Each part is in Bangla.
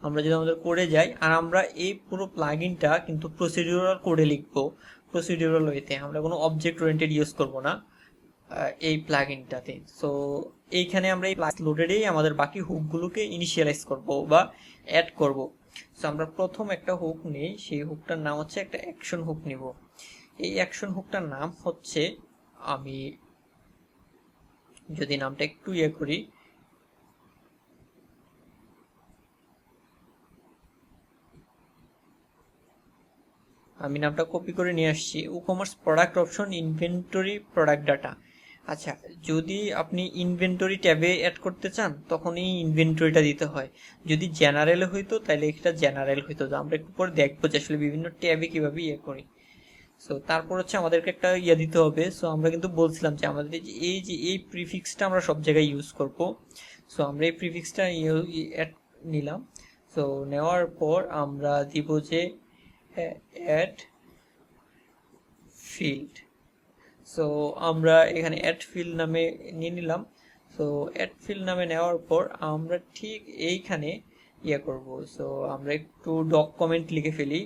আমরা যদি আমাদের কোডে যাই, আর আমরা এই পুরো প্লাগইনটা কিন্তু প্রসিডিউরাল কোডে লিখবো, প্রসিডিউরাল ওয়েতে, আমরা কোনো অবজেক্ট ওরিয়েন্টেড ইউজ করব না এই প্লাগইনটাতে। সো এইখানে আমরা এই ক্লাস লোডেডেই আমাদের বাকি হুকগুলোকে ইনিশিয়ালাইজ করব বা অ্যাড করব। সো আমরা প্রথম একটা হুক নেই, সেই হুকটার নাম হচ্ছে একটা অ্যাকশন হুক নিব। এই অ্যাকশন হুকটার নাম হচ্ছে, আমি যদি নামটা একটু করি, আমি নামটা কপি করে নিয়ে আসছি, e-commerce product option inventory product data. আচ্ছা, যদি আপনি ইনভেন্টরি ট্যাবে অ্যাড করতে চান তখন এই ইনভেন্টরিটা দিতে হয়। যদি জেনারেল হইতো তাহলে এটা জেনারেল হইতো, আমরা একটু পরে দেখবো যে আসলে বিভিন্ন ট্যাবে কিভাবে করি। সো তারপর হচ্ছে আমাদেরকে একটা দিতে হবে। সো আমরা কিন্তু বলছিলাম যে আমাদের এই প্রিফিক্সটা আমরা সব জায়গায় ইউজ করব। সো আমরা এই প্রিফিক্সটা অ্যাড নিলাম। সো নেওয়ার পর আমরা দিব যে অ্যাড ফিল্ড। সো আমরা এখানে অ্যাড ফিল্ড নামে নিয়ে নিলাম। সো অ্যাড ফিল্ড নামে নেওয়ার পর আমরা ঠিক এইখানে করব। সো আমরা একটু ডকুমেন্ট লিখে ফেলি,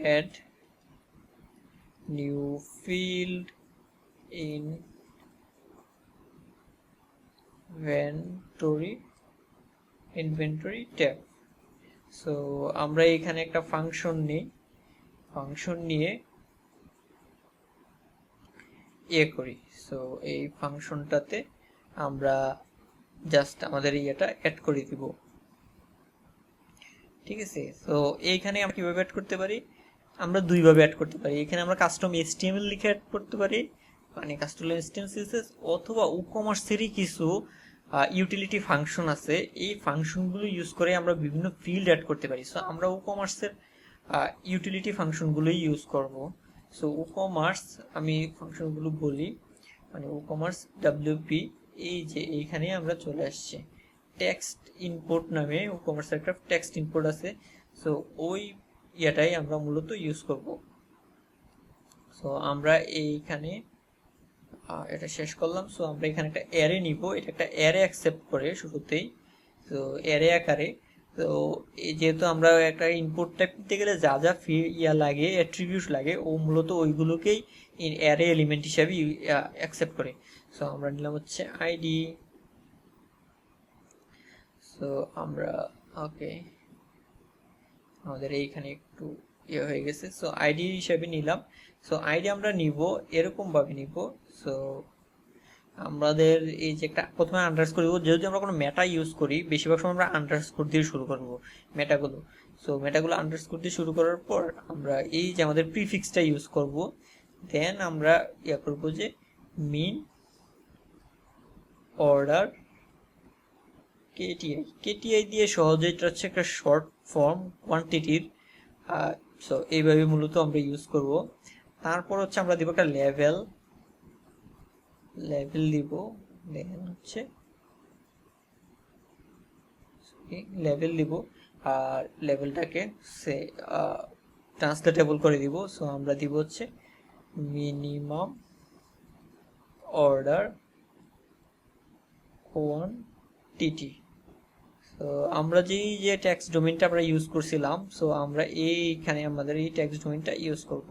add new field inventory tab. So আমরা এখানে একটা ফাংশন নিই, ফাংশন নিয়ে করি। সো এই ফাংশনটাতে আমরা জাস্ট আমাদের ইয়েটা অ্যাড করে দিব, ঠিক আছে। সো এইখানে আমরা কিভাবে অ্যাড করতে পারি, আমরা দুইভাবে অ্যাড করতে পারি। এখানে আমরা কাস্টম HTML লিখে অ্যাড করতে পারি, মানে কাস্টম HTML CSS, অথবা ই-কমার্সেরই কিছু ইউটিলিটি ফাংশন আছে, এই ফাংশনগুলো ইউজ করে আমরা বিভিন্ন ফিল্ড অ্যাড করতে পারি। সো আমরা ই-কমার্সের ইউটিলিটি ফাংশনগুলোই ইউজ করব। সো ই-কমার্স, আমি ফাংশনগুলো বলি, মানে ই-কমার্স WP, এই যে এইখানে আমরা চলে আসছি, টেক্সট ইনপুট নামে ই-কমার্সের একটা টেক্সট ইনপুট আছে। সো ওই ইয়াটাই আমরা মূলত ইউজ করব। সো আমরা এইখানে এটা শেষ করলাম। সো আমরা এখানে একটা অ্যারে নিব, এটা একটা অ্যারে অ্যাকসেপ্ট করে শুরুতেই, তো অ্যারে আকারে। তো এই যেহেতু আমরা একটা ইনপুট টাইপ দিতে গেলে যা যা লাগে, অ্যাট্রিবিউট লাগে, ও মূলত ওইগুলোকেই অ্যারে এলিমেন্ট হিসাবে অ্যাকসেপ্ট করে। সো আমরা নিলাম হচ্ছে আইডি। সো আমরা ওকে, আমাদের এইখানে একটু হয়ে গেছে। সো আইডি হিসাবে নিলাম। সো আইডি আমরা নিব এরকম ভাবে নিব। সো আমাদের এই যে একটা প্রথমে আন্ডারস্কোর দিব, যদি আমরা কোনো মেটা ইউজ করি বেশিরভাগ সময় আমরা আন্ডারস্কোর দিয়ে শুরু করব মেটাগুলো। সো মেটাগুলো আন্ডারস্কোর দিয়ে শুরু করার পর আমরা এই যে আমাদের প্রিফিক্সটা ইউজ করব, দেন আমরা করব যে মিন অর্ডার কেটিআই দিয়ে সহজে, এটা হচ্ছে একটা শর্ট ফর্ম কোয়ান্টিটির। সো এইভাবে মূলত আমরা ইউজ করব। তারপর হচ্ছে আমরা দিব একটা লেভেল দিব, দেন হচ্ছে লেভেল দিব, আর লেভেলটাকে সে ট্রান্সলেটেবল করে দিব। সো আমরা দিব হচ্ছে মিনিমাম অর্ডার কোয়ান্টিটি। তো আমরা যে টেক্সট ডোমেইনটা আমরা ইউজ করছিলাম, সো আমরা এইখানে আমাদের এই টেক্সট ডোমেইনটা ইউজ করব।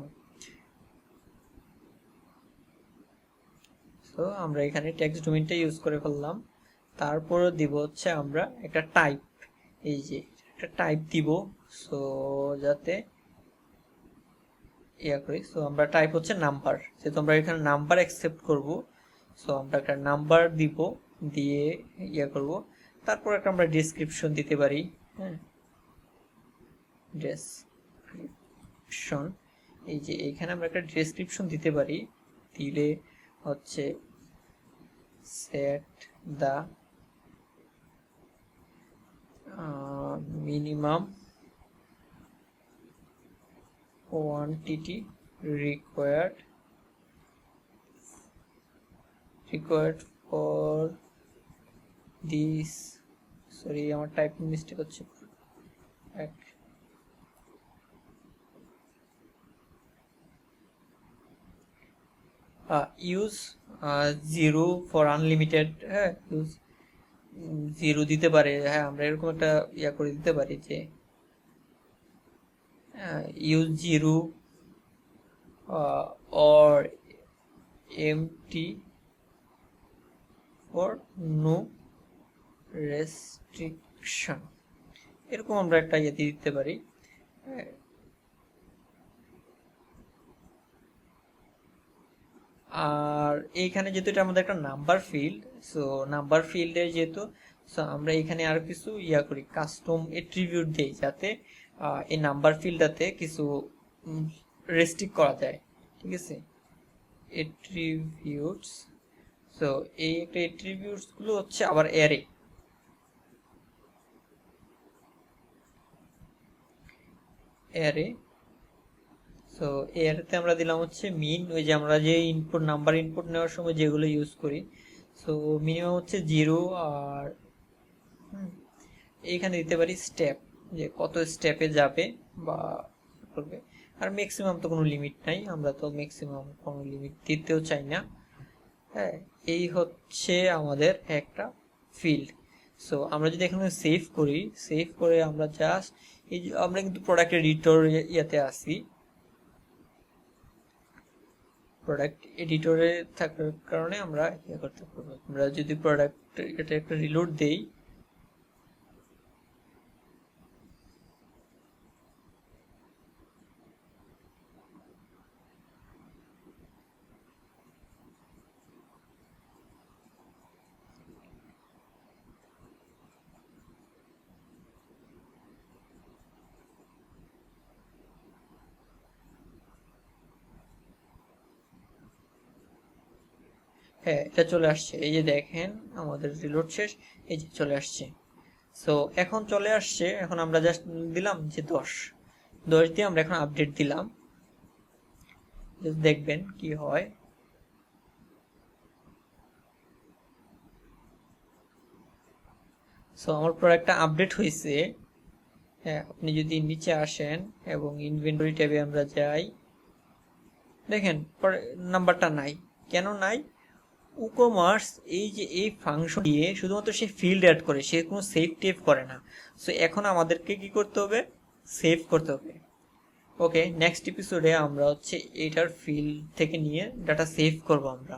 সো আমরা এখানে টেক্সট ডোমেইনটা ইউজ করে ফেললাম। তারপর দিব হচ্ছে আমরা একটা টাইপ, এই যে একটা টাইপ দিব। সো যাতে করি, সো আমরা টাইপ হচ্ছে নাম্বার, যেহেতু আমরা এখানে নাম্বার অ্যাকসেপ্ট করব। সো আমরা একটা নাম্বার দিব, দিয়ে করব। তারপর একটা আমরা ডেসক্রিপশন দিতে পারি, হ্যাঁ, ডেসক্রিপশন, এই যে এখানে আমরা একটা ডেসক্রিপশন দিতে পারি, দিলে হচ্ছে set the minimum quantity required for this, sorry আমার টাইপিং মিস্টেক হচ্ছে, ইউজ 0 for unlimited, হ্যাঁ, ইউজ জিরো দিতে পারে। হ্যাঁ, আমরা এরকম একটা ইয়া করে দিতে পারি যে use zero or empty for no restriction, এরকম আমরা একটা ইয়ে দিয়ে দিতে পারি। আর এইখানে যেহেতু এটা আমাদের একটা নাম্বার ফিল্ড, সো নাম্বার ফিল্ডের যেহেতু, সো আমরা এখানে আর কিছু ইয়া করি, কাস্টম এট্রিবিউট দেই, যাতে এই নাম্বার ফিল্ডটাতে কিছু রেস্ট্রিক্ট করা যায়। ঠিক আছে, এট্রিবিউটস। সো এই একটা এট্রিবিউটস গুলো হচ্ছে আবার অ্যারে। অ্যারে, সো এরতে আমরা দিলাম হচ্ছে মিন, ওই যে আমরা যে ইনপুট নাম্বার ইনপুট নেওয়ার সময় যেগুলো ইউজ করি। সো মিনিমাম হচ্ছে 0, আর এইখানে দিতে পারি স্টেপ, যে কত স্টেপে যাবে বা করবে। আর ম্যাক্সিমাম তো কোনো লিমিট নাই, আমরা তো ম্যাক্সিমাম কোনো লিমিট দিতেও চাই না। হ্যাঁ, এই হচ্ছে আমাদের একটা ফিল্ড। সো আমরা যদি এখানে সেভ করি, সেভ করে আমরা জাস্ট এই যে আমরা কিন্তু প্রোডাক্ট এডিটর ইয়াতে আসি, প্রোডাক্ট এডিটরে থাকার কারণে আমরা ইয়ে করতে পারবো। আমরা যদি প্রোডাক্ট এটা একটা রিলোড দেই, হ্যাঁ এটা চলে আসছে। এই যে দেখেন আমাদের রিলোড শেষ, এই যে চলে আসছে। সো এখন চলে আসছে, এখন আমরা জাস্ট দিলাম যে 10 দিয়ে আমরা এখন আপডেট দিলাম, দেখবেন কি হয়। সো আমার প্রোডাক্টটা আপডেট হয়েছে। হ্যাঁ, আপনি যদি নিচে আসেন এবং ইনভেন্টরি ট্যাবে আমরা যাই, দেখেন নাম্বারটা নাই। কেন নাই? উকমার্স এই যে এই ফাংশন দিয়ে শুধুমাত্র সে ফিল্ড অ্যাড করে, সে কোনো সেভ টেভ করে না। সো এখন আমাদেরকে কি করতে হবে? সেভ করতে হবে। ওকে, নেক্সট এপিসোডে আমরা হচ্ছে এইটার ফিল্ড থেকে নিয়ে ডাটা সেভ করব আমরা।